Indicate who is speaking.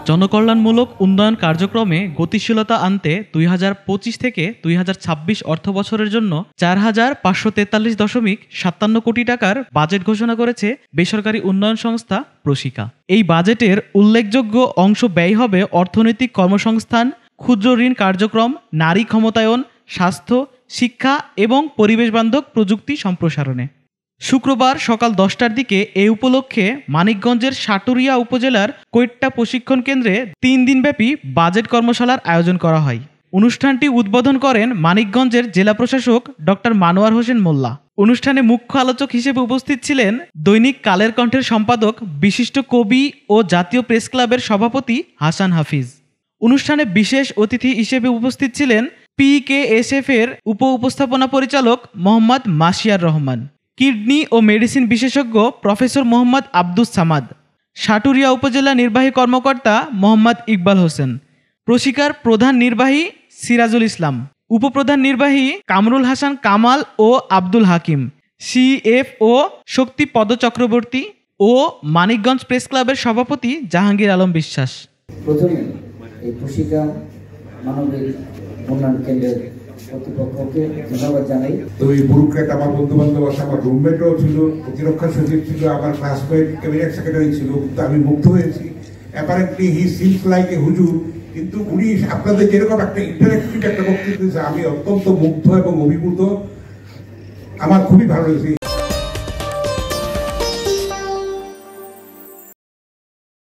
Speaker 1: জনকল্যাণমূলক উন্নয়ন কার্যক্রমে গতিশীলতা আনতে 2025 থেকে 2026 অর্থবছরের জন্য 4,543.57 কোটি টাকার বাজেট ঘোষণা করেছে বেসরকারি উন্নয়ন সংস্থা প্রশিকা। এই বাজেটের উল্লেখযোগ্য অংশ ব্যয় হবে অর্থনৈতিক কর্মসংস্থান, ক্ষুদ্র ঋণ কার্যক্রম, নারী ক্ষমতায়ন, স্বাস্থ্য, শিক্ষা এবং পরিবেশবান্ধব প্রযুক্তি সম্প্রসারণে। শুক্রবার সকাল 10টার দিকে এ উপলক্ষে মানিকগঞ্জের সাটুরিয়া উপজেলার কৈট্টা প্রশিক্ষণ কেন্দ্রে 3 দিনব্যাপী বাজেট কর্মশালার আয়োজন করা হয়। অনুষ্ঠানটি উদ্বোধন করেন মানিকগঞ্জের জেলা প্রশাসক ডক্টর মানোয়ার হোসেন মোল্লা। অনুষ্ঠানে মুখ্য আলোচক হিসেবে উপস্থিত ছিলেন দৈনিক কালের কণ্ঠের সম্পাদক, বিশিষ্ট কবি ও জাতীয় প্রেস ক্লাবের সভাপতি হাসান হাফিজ। অনুষ্ঠানে বিশেষ অতিথি হিসেবে উপস্থিত ছিলেন PKSF এর উপস্থাপনা পরিচালক মোহাম্মদ মাসিয়ার রহমান, কিডনি ও মেডিসিন বিশেষজ্ঞ প্রফেসর মোহাম্মদ আব্দুস সামাদ, সাটুরিয়া উপজেলা নির্বাহী কর্মকর্তা মোহাম্মদ ইকবাল হোসেন, প্রশিকার প্রধান নির্বাহী সিরাজুল ইসলাম, উপপ্রধান নির্বাহী কামরুল হাসান কামাল ও আব্দুল হাকিম, CFO শক্তিপদ চক্রবর্তী ও মানিকগঞ্জ প্রেস ক্লাবের সভাপতি জাহাঙ্গীর আলম বিশ্বাস।
Speaker 2: প্রথমে এই প্রশিকা মানবিক উন্নয়ন কেন্দ্রের কর্তৃপক্ষকে ধন্যবাদ জানাই।
Speaker 3: তো এই ব্যুরোক্রেট আমার বন্ধু বান্ধব আছে, আমার রুমমেটও ছিল, প্রতিরক্ষা সচিব ছিল, আমার ক্লাসমেট ক্যাবিনেট সেক্রেটারি ছিল। কিন্তু আমি মুগ্ধ হয়েছি। Apparently he seems like a হুজুর, কিন্তু উনি আপনাদের যেরকম একটা ইন্টারেক্টিভ একটা বক্তৃতা দিয়েছে, আমি অত্যন্ত মুগ্ধ এবং অভিভূত। আমার খুবই ভালো লেগেছে।